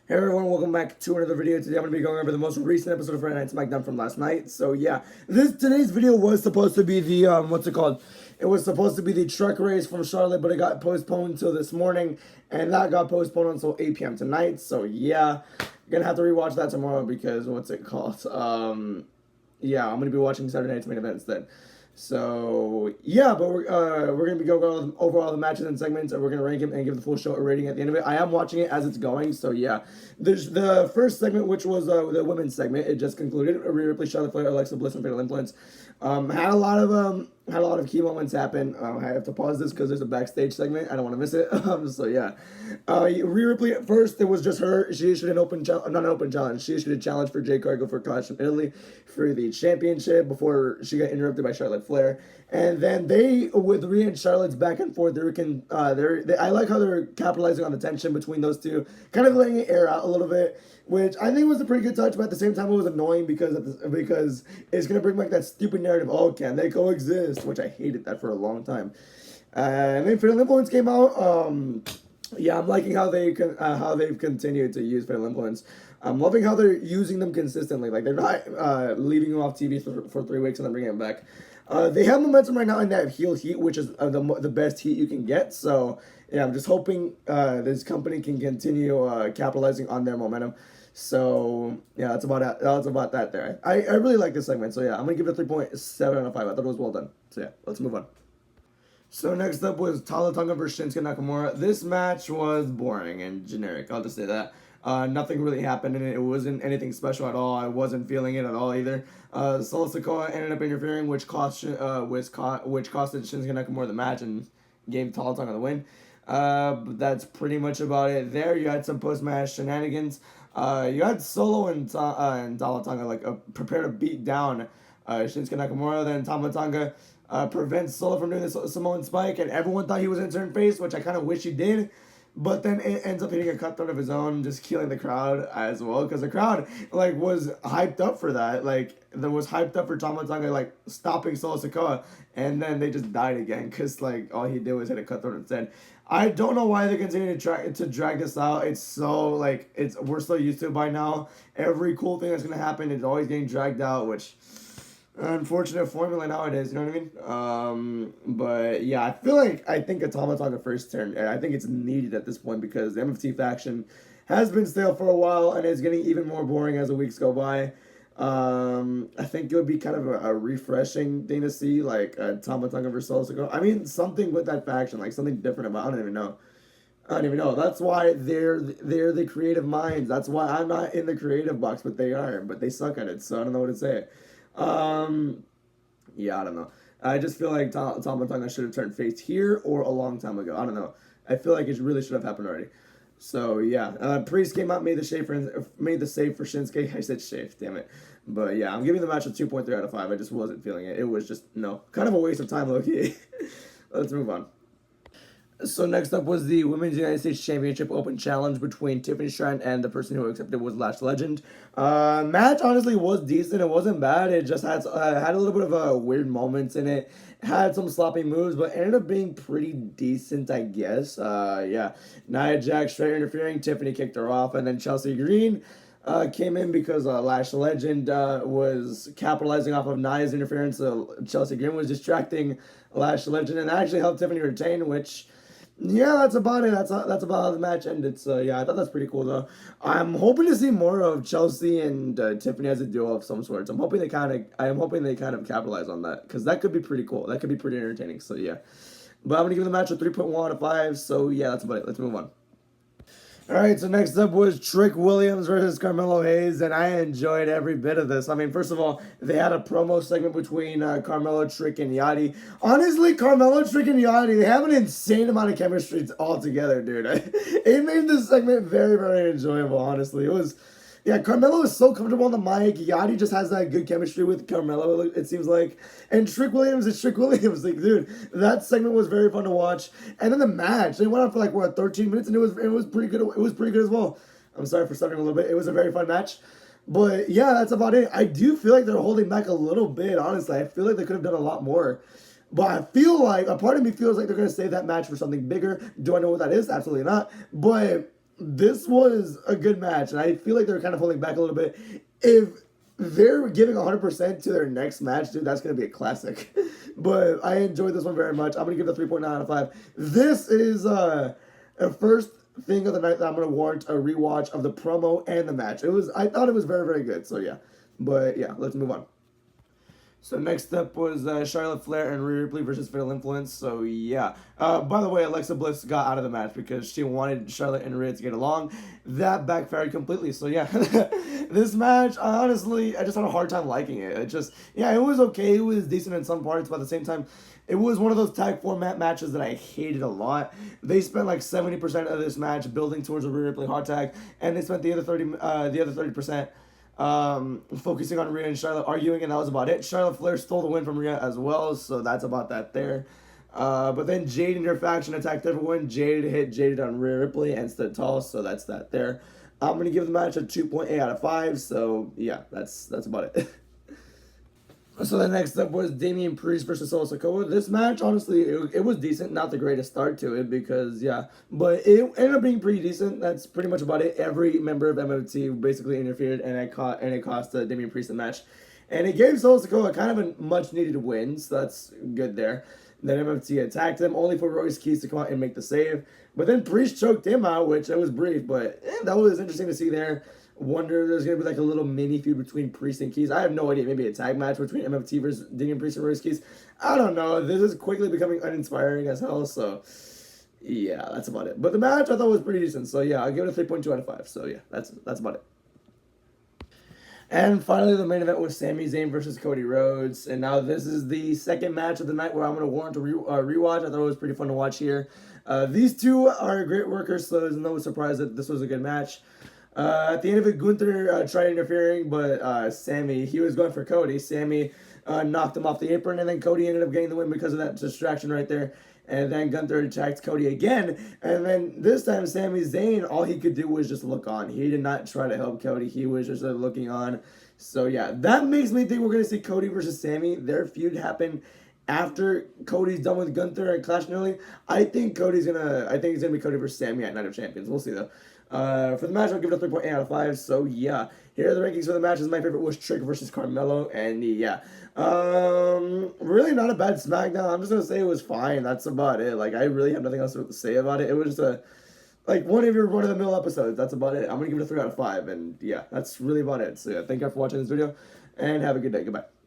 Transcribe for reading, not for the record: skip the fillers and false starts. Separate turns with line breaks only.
Hey everyone, welcome back to another video. Today I'm going to be going over the most recent episode of Friday Night Smackdown from last night. So yeah, today's video was supposed to be the, what's it called? It was supposed to be the truck race from Charlotte, but it got postponed until this morning, and that got postponed until 8 p.m. tonight. So yeah, gonna have to rewatch that tomorrow because, what's it called? Yeah, I'm going to be watching Saturday Night's Main Event instead. So yeah, but we're gonna be going over all the matches and segments, and we're gonna rank them and give the full show a rating at the end of it. I am watching it as it's going, so yeah. There's the first segment, which was the women's segment. It just concluded. Rhea Ripley, Charlotte Flair, Alexa Bliss, and Fatal Influence. Had a lot of key moments happen. I have to pause this because there's a backstage segment. I don't want to miss it. So yeah, Rhea Ripley at first, it was just her. She issued an not an open challenge. She issued a challenge for Jade Cargill for Clash from Italy for the championship before she got interrupted by Charlotte Flair. And then with Rhea and Charlotte's back and forth, I like how they're capitalizing on the tension between those two, kind of letting it air out a little bit, which I think was a pretty good touch. But at the same time, it was annoying because it's gonna bring back that stupid narrative. Oh, can they coexist? Which I hated that for a long time. And then Fatal Influence came out. Yeah, I'm liking how they've continued to use Fatal Influence. I'm loving how they're using them consistently. Like, they're not leaving them off TV for 3 weeks and then bringing them back. They have momentum right now in that heel heat, which is the best heat you can get. So yeah, I'm just hoping this company can continue capitalizing on their momentum. So yeah, that's about it. That's about that there. I really like this segment. So yeah, I'm gonna give it a 3.7 out of 5. I thought it was well done. So yeah, let's move on. So next up was Tala Tonga versus Shinsuke Nakamura. This match was boring and generic. I'll just say that. Nothing really happened in it. It wasn't anything special at all. I wasn't feeling it at all either. Solo Sikoa ended up interfering, which costed Shinsuke Nakamura the match and gave Tala Tonga the win. But that's pretty much about it. There, you had some post-match shenanigans. You had Solo and Tala Tonga prepare to beat down Shinsuke Nakamura. Then Tama Tonga prevents Solo from doing this Samoan spike, and everyone thought he was going to turn face, which I kind of wish he did. But then it ends up hitting a cutthroat of his own, just killing the crowd as well, because the crowd was hyped up for that. There was hyped up for Tama Tonga stopping Solo Sikoa, and then they just died again because all he did was hit a cutthroat instead. I don't know why they continue to drag this out. It's so we're so used to it by now. Every cool thing that's gonna happen is always getting dragged out, which unfortunate formula nowadays, you know what I mean? But yeah, I think a Tama Tonga first turn, I think it's needed at this point because the MFT faction has been stale for a while and it's getting even more boring as the weeks go by. I think it would be kind of a refreshing thing to see, Tama Tonga versus Solo Sikoa. I mean, something with that faction, something different about. I don't even know. That's why they're the creative minds. That's why I'm not in the creative box, but they are. But they suck at it, so I don't know what to say. Yeah, I don't know. I just feel like Tama Tonga should have turned face here or a long time ago. I don't know. I feel like it really should have happened already. So yeah, Priest came out, made the save for Shinsuke. I said shave, damn it. But yeah, I'm giving the match a 2.3 out of 5. I just wasn't feeling it. It was just kind of a waste of time, low-key. Let's move on. So next up was the Women's United States Championship Open Challenge between Tiffany Stratton and the person who accepted was Lash Legend. Match honestly was decent. It wasn't bad. It just had a little bit of weird moments in it. Had some sloppy moves, but ended up being pretty decent, I guess. Yeah, Nia Jax straight interfering. Tiffany kicked her off, and then Chelsea Green came in because Lash Legend was capitalizing off of Nia's interference. So Chelsea Green was distracting Lash Legend, and that actually helped Tiffany retain, which. Yeah, that's about it. That's about how the match ended. So yeah, I thought that's pretty cool though. I'm hoping to see more of Chelsea and Tiffany as a duo of some sorts. I'm hoping they kind of capitalize on that because that could be pretty cool. That could be pretty entertaining. So yeah, but I'm gonna give the match a 3.1 out of 5. So yeah, that's about it. Let's move on. Alright, so next up was Trick Williams versus Carmelo Hayes, and I enjoyed every bit of this. I mean, first of all, they had a promo segment between Carmelo, Trick, and Yachty. Honestly, Carmelo, Trick, and Yachty, they have an insane amount of chemistry all together, dude. It made this segment very, very enjoyable, honestly. Yeah, Carmelo is so comfortable on the mic. Yachty just has that good chemistry with Carmelo, it seems like. And Trick Williams is Trick Williams. Dude, that segment was very fun to watch. And then the match, they went on for 13 minutes, and it was pretty good. It was pretty good as well. I'm sorry for stuttering a little bit. It was a very fun match. But yeah, that's about it. I do feel like they're holding back a little bit, honestly. I feel like they could have done a lot more. But I feel like, a part of me feels like they're going to save that match for something bigger. Do I know what that is? Absolutely not. But this was a good match, and I feel like they're kind of holding back a little bit. If they're giving 100% to their next match, dude, that's going to be a classic. But I enjoyed this one very much. I'm going to give it a 3.9 out of 5. This is a first thing of the night that I'm going to warrant a rewatch of the promo and the match. I thought it was very, very good. So, yeah. But, yeah, let's move on. So next up was Charlotte Flair and Rhea Ripley versus Fatal Influence. So yeah. By the way, Alexa Bliss got out of the match because she wanted Charlotte and Rhea to get along. That backfired completely. So yeah, this match, honestly, I just had a hard time liking it. Yeah, it was okay. It was decent in some parts, but at the same time, it was one of those tag format matches that I hated a lot. They spent like 70% of this match building towards a Rhea Ripley hot tag, and they spent the other 30%. Focusing on Rhea and Charlotte arguing, and that was about it. Charlotte Flair stole the win from Rhea as well, so that's about that there. But then Jade and her faction attacked everyone. Jade hit Jade on Rhea Ripley and stood tall, so that's that there. I'm gonna give the match a 2.8 out of 5. So yeah, that's about it. So the next up was Damian Priest versus Solo Sikoa. This match, honestly, it was decent. Not the greatest start to it because, yeah. But it ended up being pretty decent. That's pretty much about it. Every member of MFT basically interfered, and it cost Damian Priest the match. And it gave Solo Sikoa kind of a much-needed win, so that's good there. Then MFT attacked him, only for Royce Keys to come out and make the save. But then Priest choked him out, which it was brief, but that was interesting to see there. Wonder if there's gonna be like a little mini feud between Priest and Keys. I have no idea. Maybe a tag match between MFT versus Damian Priest and Royce Keys. I don't know. This is quickly becoming uninspiring as hell. So yeah, that's about it. But the match I thought was pretty decent. So yeah, I'll give it a 3.2 out of 5. So yeah, that's about it. And finally, the main event was Sami Zayn versus Cody Rhodes. And now this is the second match of the night where I'm going to warrant a rewatch. I thought it was pretty fun to watch here. These two are great workers, so there's no surprise that this was a good match. At the end of it, Gunther tried interfering, but Sami, he was going for Cody. Sami knocked him off the apron, and then Cody ended up getting the win because of that distraction right there. And then Gunther attacked Cody again. And then this time, Sami Zayn, all he could do was just look on. He did not try to help Cody. He was just looking on. So, yeah, that makes me think we're going to see Cody versus Sami. Their feud happen after Cody's done with Gunther and Clash Nearly. I think it's going to be Cody versus Sami at Night of Champions. We'll see, though. For the match, I'll give it a 3.8 out of 5. So, yeah. Here are the rankings for the matches. My favorite was Trick versus Carmelo. And, yeah. Really not a bad SmackDown. I'm just going to say it was fine. That's about it. Like, I really have nothing else to say about it. It was just one of your run-of-the-mill episodes. That's about it. I'm going to give it a 3 out of 5. And, yeah, that's really about it. So, yeah, thank you for watching this video. And have a good day. Goodbye.